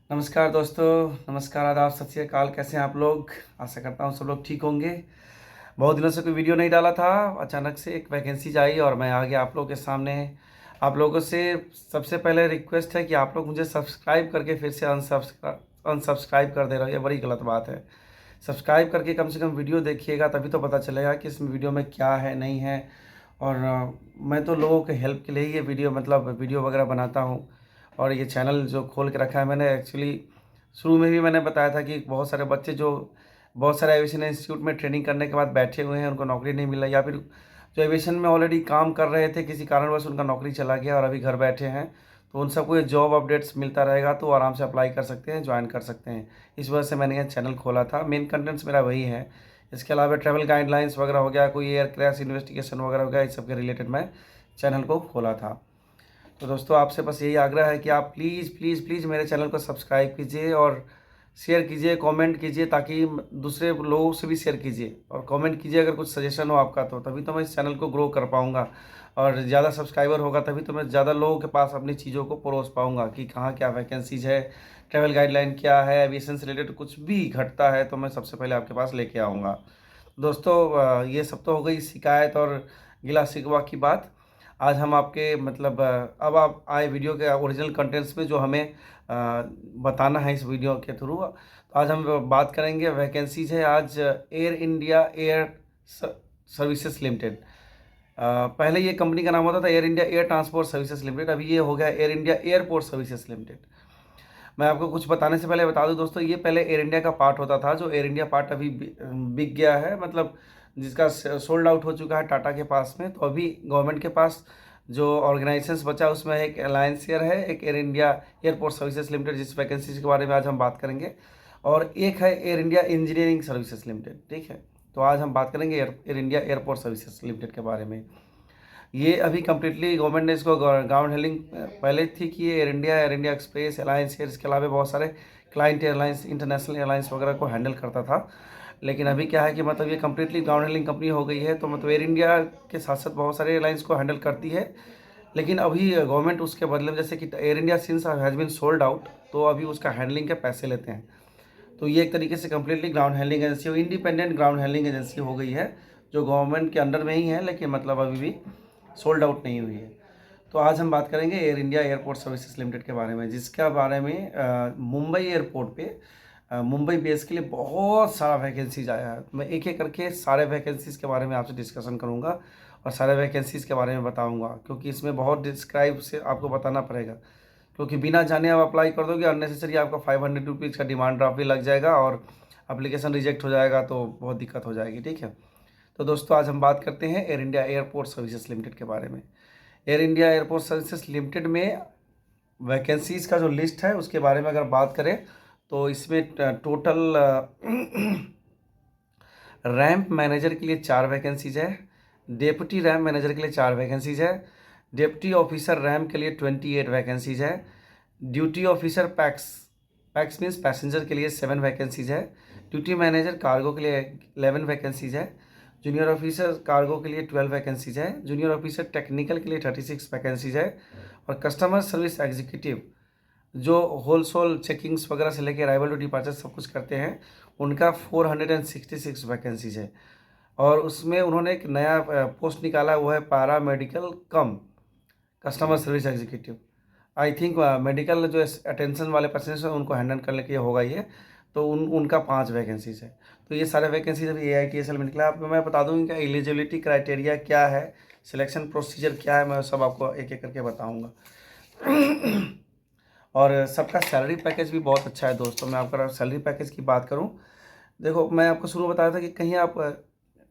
नमस्कार दोस्तों, नमस्कार, आदाब, सत श्री अकाल। कैसे हैं आप लोग? आशा करता हूँ सब लोग ठीक होंगे। बहुत दिनों से कोई वीडियो नहीं डाला था। अचानक से एक वैकेंसी आई और मैं आ गया आप लोगों के सामने। आप लोगों से सबसे पहले रिक्वेस्ट है कि आप लोग मुझे सब्सक्राइब करके फिर से अनसब्सक्राइब कर दे रहे हो। ये बड़ी गलत बात है। सब्सक्राइब करके कम से कम वीडियो देखिएगा, तभी तो पता चलेगा कि इस वीडियो में क्या है नहीं है। और मैं तो लोगों के हेल्प के लिए ही ये वीडियो वगैरह बनाता हूँ। और ये चैनल जो खोल के रखा है मैंने, एक्चुअली शुरू में भी मैंने बताया था कि बहुत सारे बच्चे जो बहुत सारे एविएशन इंस्टीट्यूट में ट्रेनिंग करने के बाद बैठे हुए हैं, उनको नौकरी नहीं मिला, या फिर जो एविएशन में ऑलरेडी काम कर रहे थे, किसी कारणवश उनका नौकरी चला गया और अभी घर बैठे हैं, तो उन सबको ये जॉब अपडेट्स मिलता रहेगा, तो आराम से अप्लाई कर सकते हैं, ज्वाइन कर सकते हैं। इस वजह से मैंने ये चैनल खोला था। मेन कंटेंट्स मेरा वही है। इसके अलावा ट्रैवल गाइडलाइंस वगैरह हो गया, कोई एयर क्रैश इन्वेस्टिगेशन वगैरह हो गया, इस सब के रिलेटेड मैं चैनल को खोला था। तो दोस्तों, आपसे बस यही आग्रह है कि आप प्लीज़ प्लीज़ प्लीज़ मेरे चैनल को सब्सक्राइब कीजिए और शेयर कीजिए, कमेंट कीजिए, ताकि दूसरे लोगों से भी शेयर कीजिए और कमेंट कीजिए अगर कुछ सजेशन हो आपका, तो तभी तो मैं इस चैनल को ग्रो कर पाऊँगा। और ज़्यादा सब्सक्राइबर होगा तभी तो मैं ज़्यादा लोगों के पास अपनी चीज़ों को परोस पाऊँगा कि कहाँ क्या वैकेंसीज है, ट्रैवल गाइडलाइन क्या है, एविएशन से रिलेटेड कुछ भी घटता है तो मैं सबसे पहले आपके पास लेके आऊँगा। दोस्तों, ये सब तो हो गई शिकायत और गिला शिकवा की बात। आज हम आपके अब आप आए वीडियो के ओरिजिनल कंटेंट्स में, जो हमें बताना है इस वीडियो के थ्रू। तो आज हम बात करेंगे, वैकेंसीज है आज air India air services limited. पहले ये कंपनी का नाम होता था air India air transport services limited, अभी ये हो गया air India airport services limited. मैं आपको कुछ बताने से पहले बता दूं दोस्तों, ये पहले एयर इंडिया का पार्ट होता था, जो एयर इंडिया पार्ट अभी बिक गया है, जिसका सोल्ड आउट हो चुका है टाटा के पास में। तो अभी गवर्नमेंट के पास जो ऑर्गेनाइजेशंस बचा, उसमें एक अलायंस एयर है, एक air India airport services limited, जिस वैकेंसीज के बारे में आज हम बात करेंगे, और एक है air India engineering services limited. ठीक है, तो आज हम बात करेंगे air India airport services limited के बारे में। ये अभी कम्प्लीटली गवर्नमेंट ने इसको ग्राउंड हैंडलिंग पहले थी कि Air India express, alliance air, इसके अलावा बहुत सारे क्लाइंट एयरलाइंस, इंटरनेशनल एयरलाइंस वगैरह को हैंडल करता था। लेकिन अभी क्या है कि ये कम्प्लीटली ग्राउंड हैंडलिंग कंपनी हो गई है, तो एयर इंडिया के साथ साथ बहुत सारे एयरलाइंस को हैंडल करती है। लेकिन अभी गवर्नमेंट उसके बदले में, जैसे कि Air India since has been sold out, तो अभी उसका हैंडलिंग के पैसे लेते हैं। तो ये एक तरीके से completely ground handling agency, independent ground handling agency हो गई है, जो गवर्नमेंट के अंडर में ही है, लेकिन अभी भी सोल्ड आउट नहीं हुई है। तो आज हम बात करेंगे air India airport services limited के बारे में, जिसके बारे में मुंबई एयरपोर्ट पे मुंबई बेस के लिए बहुत सारा वैकेंसीज आया है। मैं एक एक करके सारे वैकेंसीज़ के बारे में आपसे डिस्कशन करूंगा और सारे वैकेंसीज़ के बारे में बताऊंगा, क्योंकि इसमें बहुत डिस्क्राइब से आपको बताना पड़ेगा, क्योंकि बिना जाने आप अप्लाई कर दोगे, अननेसेसरी आपका 500 रुपीज़ का डिमांड ड्राफ्ट भी लग जाएगा और एप्लीकेशन रिजेक्ट हो जाएगा, तो बहुत दिक्कत हो जाएगी। ठीक है, तो दोस्तों, आज हम बात करते हैं air India airport services limited के बारे में। Air India airport services limited में वैकेंसीज़ का जो लिस्ट है, उसके बारे में अगर बात करें, तो इसमें टोटल रैंप मैनेजर के लिए 4 वैकेंसीज है, डेप्यूटी रैंप मैनेजर के लिए 4 वैकेंसीज है, डिप्टी ऑफिसर रैंप के लिए 28 वैकेंसीज है, duty officer PACS PACS means passenger के लिए 7 वैकेंसीज है, ड्यूटी मैनेजर कार्गो के लिए 11 वैकेंसीज है, जूनियर ऑफिसर कार्गो के लिए 12 वैकेंसीज है, जूनियर ऑफिसर टेक्निकल के लिए 36 वैकेंसीज है, और कस्टमर सर्विस एग्जीक्यूटिव जो होलसेल चेकिंग्स वगैरह से लेकर अराइवल टू डिपार्चर सब कुछ करते हैं, उनका 466 वैकेंसीज है। और उसमें उन्होंने एक नया पोस्ट निकाला, वो है para medical come customer service executive. I think medical जो अटेंशन वाले पैसेंजर्स हैं, उनको हैंडल करने के लिए होगा ये, तो उनका 5 वैकेंसीज है। तो ये सारे वैकेंसीज अभी AITSL में निकला। आपको मैं बता दूँ कि एलिजिबिलिटी क्राइटेरिया क्या है, सिलेक्शन प्रोसीजर क्या है, मैं सब आपको एक एक करके बताऊँगा। और सबका सैलरी पैकेज भी बहुत अच्छा है दोस्तों। मैं आपका सैलरी पैकेज की बात करूं, देखो, मैं आपको शुरू में बताया था कि कहीं आप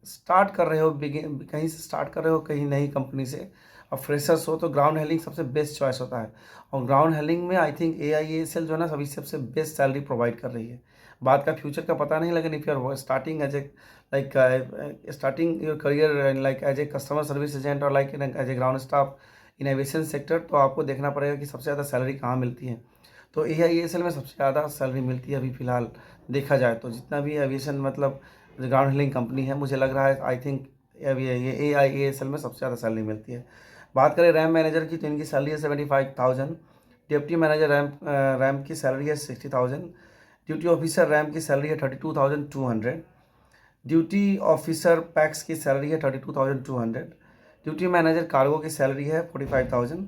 स्टार्ट कर रहे हो, कहीं से स्टार्ट कर रहे हो, कहीं नई कंपनी से, और फ्रेशर्स हो, तो ग्राउंड हैंडलिंग सबसे बेस्ट चॉइस होता है। और ग्राउंड हैंडलिंग में आई थिंक AISL जो है ना, सभी सबसे बेस्ट सैलरी प्रोवाइड कर रही है। बात का फ्यूचर का पता नहीं, लेकिन if you are starting as a starting your career like as a customer service agent और like as a ground staff in aviation sector, तो आपको देखना पड़ेगा कि सबसे ज़्यादा सैलरी कहाँ मिलती है। तो AISL में सबसे ज़्यादा सैलरी मिलती है अभी फ़िलहाल देखा जाए तो। जितना भी एविएशन ग्राउंड हैंडलिंग कंपनी है, मुझे लग रहा है आई थिंक अभी ये AISL में सबसे ज़्यादा सैलरी मिलती है। बात करें रैम मैनेजर की, तो इनकी सैलरी है 75,000। डिप्टी मैनेजर रैम की सैलरी है 60,000। ड्यूटी ऑफिसर रैम की सैलरी है 32,200। ड्यूटी ऑफिसर पैक्स की सैलरी है 32,200। ड्यूटी मैनेजर कार्गो की सैलरी है 45,000।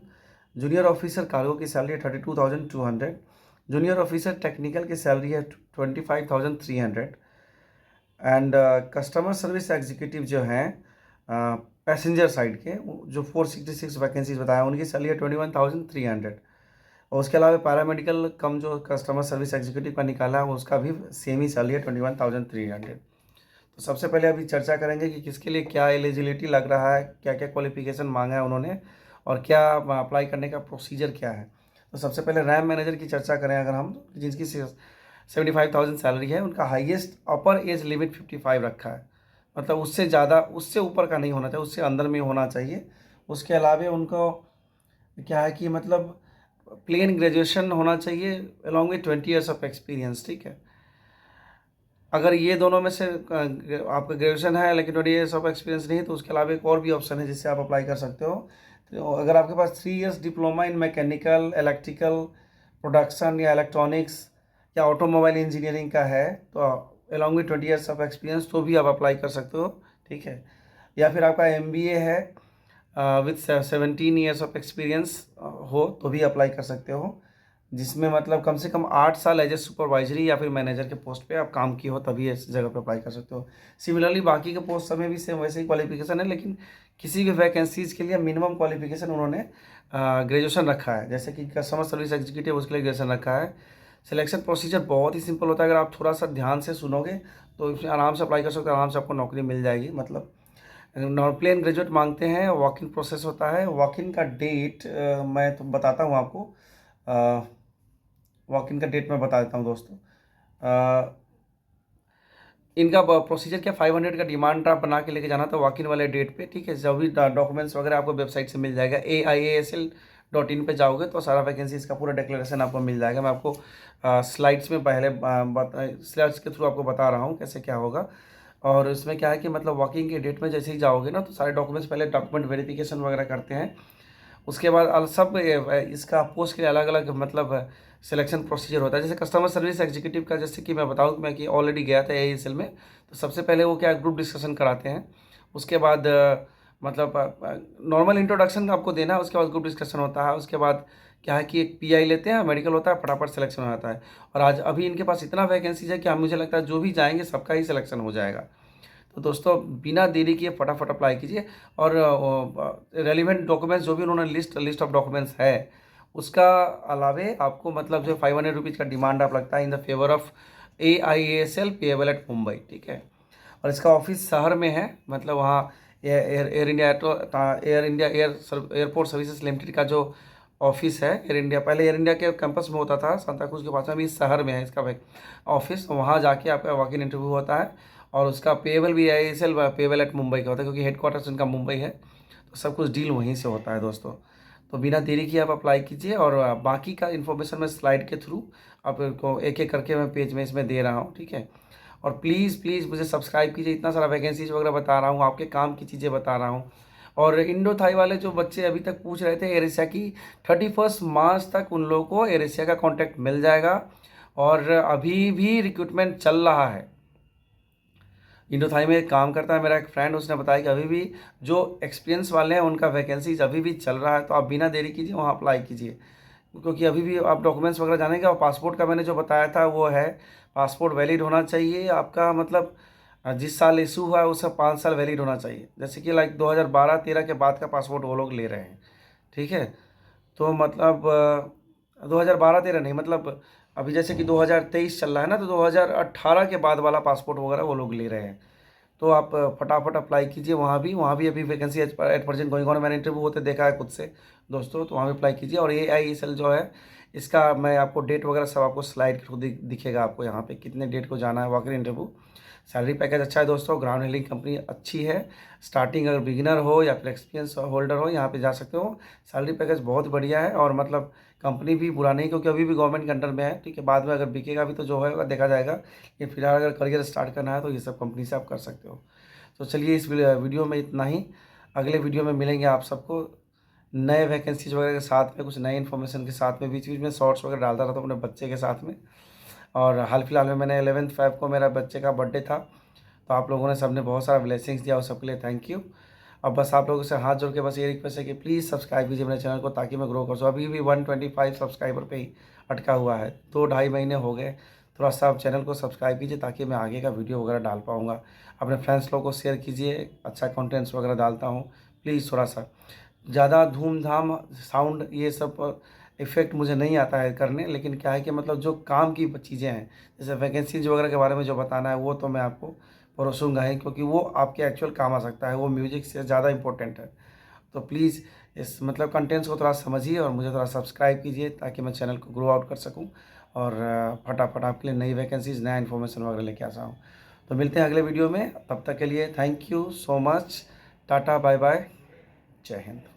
जूनियर ऑफिसर कार्गो की सैलरी है 32,200। जूनियर ऑफिसर टेक्निकल की सैलरी है 25,300। एंड कस्टमर सर्विस एग्जीक्यूटिव जो हैं पैसेंजर साइड के, जो 466 वैकेंसीज बताया, उनकी सैलरी है 21,300। और उसके अलावा पैरामेडिकल कम जो कस्टमर सर्विस एग्जीक्यूटिव का निकाला है उसका भी सेम ही सैलरी है 21,300। तो सबसे पहले अभी चर्चा करेंगे कि किसके लिए क्या एलिजिबिलिटी लग रहा है, क्या क्या क्वालिफिकेशन मांगा है उन्होंने, और क्या अप्लाई करने का प्रोसीजर क्या है। तो सबसे पहले रैम मैनेजर की चर्चा करें अगर हम, जिनकी 75,000 सैलरी है, उनका हाईएस्ट अपर एज लिमिट 55 रखा है। मतलब उससे ज़्यादा, उससे ऊपर का नहीं होना चाहिए, उससे अंदर में होना चाहिए। उसके अलावा उनको क्या है कि मतलब प्लेन ग्रेजुएशन होना चाहिए along with 20 years of experience, ठीक है। अगर ये दोनों में से आपका ग्रेजुएशन है लेकिन 20 ईयर्स ऑफ एक्सपीरियंस नहीं है, तो उसके अलावा एक और भी ऑप्शन है जिससे आप अप्लाई कर सकते हो। तो अगर आपके पास 3 years diploma in mechanical, electrical, production या इलेक्ट्रॉनिक्स या ऑटोमोबाइल इंजीनियरिंग का है, तो along with 20 years of experience तो भी आप अप्लाई कर सकते हो, ठीक है। या फिर आपका MBA है विथ 17 ईयर्स ऑफ एक्सपीरियंस हो तो भी अप्लाई कर सकते हो, जिसमें मतलब कम से कम 8 साल एज ए सुपरवाइजरी या फिर मैनेजर के पोस्ट पे आप काम किए हो, तभी इस जगह पे अप्लाई कर सकते हो। सिमिलरली बाकी के पोस्ट सब में भी सेम वैसे ही क्वालिफिकेशन है, लेकिन किसी भी वैकेंसीज के लिए मिनिमम क्वालिफिकेशन उन्होंने ग्रेजुएशन रखा है। जैसे कि कस्टमर सर्विस एग्जीक्यूटिव, उसके लिए ग्रेजुएशन रखा है। सिलेक्शन प्रोसीजर बहुत ही सिंपल होता है, अगर आप थोड़ा सा ध्यान से सुनोगे तो इसमें आराम से अप्लाई कर सकते हो, आराम से आपको नौकरी मिल जाएगी। मतलब प्लेन ग्रेजुएट मांगते हैं, वॉक इन प्रोसेस होता है। वॉक इन का डेट मैं तो बताता हूँ आपको, वॉक इन का डेट मैं बता देता हूँ दोस्तों। इनका प्रोसीजर क्या, 500 का डिमांड ड्राफ्ट बना के लेके जाना था वॉक इन वाले डेट पे, ठीक है। जब भी डॉक्यूमेंट्स वगैरह आपको वेबसाइट से मिल जाएगा, AIASL.in पे जाओगे तो सारा वैकेंसी इसका पूरा डिक्लेरेशन आपको मिल जाएगा। मैं आपको स्लाइड्स में पहले स्लाइड्स के थ्रू आपको बता रहा हूँ कैसे क्या होगा। और इसमें क्या है कि मतलब वॉकिंग के डेट में जैसे ही जाओगे ना, तो सारे डॉक्यूमेंट्स पहले डॉक्यूमेंट वेरिफिकेशन वगैरह करते हैं। उसके बाद सब इसका पोस्ट के लिए अलग अलग मतलब सिलेक्शन प्रोसीजर होता है। जैसे कस्टमर सर्विस एग्जीक्यूटिव का, जैसे कि मैं बताऊँ मैं कि ऑलरेडी गया था AISL में, तो सबसे पहले वो क्या ग्रुप डिस्कशन कराते हैं। उसके बाद मतलब नॉर्मल इंट्रोडक्शन आपको देना है, उसके बाद ग्रुप डिस्कशन होता है। उसके बाद क्या है कि एक PI लेते हैं, मेडिकल होता है, फटाफट सिलेक्शन हो जाता है। और आज अभी इनके पास इतना वैकेंसीज है कि मुझे लगता है जो भी जाएंगे सबका ही सिलेक्शन हो जाएगा। तो दोस्तों बिना देरी किए फटाफट अप्लाई कीजिए। और रेलिवेंट डॉक्यूमेंट्स जो भी उन्होंने लिस्ट ऑफ डॉक्यूमेंट्स है, उसका अलावे आपको मतलब जो 500 रुपीज़ का डिमांड आप लगता है in the favour of AIASL payable eight Mumbai, ठीक है। और इसका ऑफिस शहर में है, मतलब वहाँ air India airport services limited का जो ऑफिस है, एयर इंडिया, पहले एयर इंडिया के कैंपस में होता था सांता क्रूज के पास में, अभी इस शहर में है इसका ऑफिस। वहाँ जाके आपका वॉक इन इंटरव्यू होता है। और उसका पेएबल भी AIASL पेएबल एट मुंबई का होता है, क्योंकि हेडक्वार्टर्स इनका मुंबई है, तो सब कुछ डील वहीं से होता है दोस्तों। तो बिना देरी किए आप अप्लाई कीजिए। और बाकी का इन्फॉर्मेशन मैं स्लाइड के थ्रू आपको एक एक करके मैं पेज में इसमें दे रहा हूँ, ठीक है। और प्लीज़ प्लीज़ मुझे सब्सक्राइब कीजिए, इतना सारा वैकेंसीज वगैरह बता रहा हूँ, आपके काम की चीज़ें बता रहा हूँ। और इंडो थाई वाले जो बच्चे अभी तक पूछ रहे थे एयर एशिया की, 31 मार्च तक उन लोगों को एयर एशिया का कॉन्टैक्ट मिल जाएगा। और अभी भी रिक्रूटमेंट चल रहा है। इंडो थाई में एक काम करता है मेरा एक फ्रेंड, उसने बताया कि अभी भी जो एक्सपीरियंस वाले हैं उनका वैकेंसीज अभी भी चल रहा है। तो आप बिना देरी कीजिए वहाँ अप्लाई कीजिए, क्योंकि अभी भी आप डॉक्यूमेंट्स वगैरह जानेंगे। और पासपोर्ट का मैंने जो बताया था वो है, पासपोर्ट वैलिड होना चाहिए आपका, मतलब जिस साल इशू हुआ है उसका 5 साल वैलिड होना चाहिए। जैसे कि लाइक 2012-13 के बाद का पासपोर्ट वो लोग ले रहे हैं, ठीक है। तो मतलब 2012-13 नहीं, मतलब अभी जैसे कि 2023 चल रहा है ना, तो 2018 के बाद वाला पासपोर्ट वगैरह वो लोग ले रहे हैं। तो आप फटाफट अप्लाई कीजिए। वहाँ भी अभी vacancy at present going on, मैंने इंटरव्यू होते देखा है खुद से दोस्तों। तो वहाँ भी अप्लाई कीजिए। और AISL जो है, इसका मैं आपको डेट वगैरह सब आपको स्लाइड के थ्रू दिखेगा आपको यहाँ पे कितने डेट को जाना है walk in interview. Salary package अच्छा है दोस्तों, ग्राउंड हैंडलिंग कंपनी अच्छी है। स्टार्टिंग अगर बिगिनर हो या फिर एक्सपीरियंस होल्डर हो, यहाँ पे जा सकते हो। सैलरी पैकेज बहुत बढ़िया है, और मतलब कंपनी भी बुरा नहीं, क्योंकि अभी भी गवर्नमेंट के अंडर में है, ठीक है। बाद में अगर बिकेगा भी तो जो होगा देखा जाएगा, लेकिन फिलहाल अगर करियर स्टार्ट करना है तो ये सब कंपनी से आप कर सकते हो। तो चलिए इस वीडियो में इतना ही, अगले वीडियो में मिलेंगे आप सबको। नए वैकेंसीज वगैरह के साथ में, कुछ नए इन्फॉर्मेशन के साथ में बीच बीच में शॉर्ट्स वगैरह डालता रहता हूँ अपने बच्चे के साथ में। और हाल फिलहाल में मैंने 11 फ़रवरी को मेरा बच्चे का बर्थडे था, तो आप लोगों ने सबने बहुत सारा ब्लेसिंग्स दिया, उस सबके लिए थैंक यू। अब बस आप लोगों से हाथ जोड़ के बस ये रिक्वेस्ट है कि प्लीज़ सब्सक्राइब कीजिए मेरे चैनल को, ताकि मैं ग्रो कर सकूँ। अभी भी 125 सब्सक्राइबर पे ही अटका हुआ है, 2-2.5 महीने हो गए। थोड़ा सा आप चैनल को सब्सक्राइब कीजिए ताकि मैं आगे का वीडियो वगैरह डाल पाऊँगा। अपने फ्रेंड्स लोगों को शेयर कीजिए, अच्छा कंटेंट्स वगैरह डालता हूँ। प्लीज़ थोड़ा सा ज़्यादा धूम-धाम साउंड ये सब इफ़ेक्ट मुझे नहीं आता है करने, लेकिन क्या है कि मतलब जो काम की चीज़ें हैं, जैसे वैकेंसीज़ वगैरह के बारे में जो बताना है, वो तो मैं आपको परोसूँगा ही, क्योंकि वो आपके एक्चुअल काम आ सकता है, वो म्यूज़िक से ज़्यादा इम्पोर्टेंट है। तो प्लीज़ इस मतलब कंटेंट्स को थोड़ा समझिए और मुझे थोड़ा सब्सक्राइब कीजिए, ताकि मैं चैनल को ग्रो आउट कर सकूँ और फटाफट आपके लिए नई वैकेंसीज़, नया इन्फॉर्मेशन वगैरह लेके आ जाऊँ। तो मिलते हैं अगले वीडियो में, तब तक के लिए thank you so much. Tata, bye bye, जय हिंद।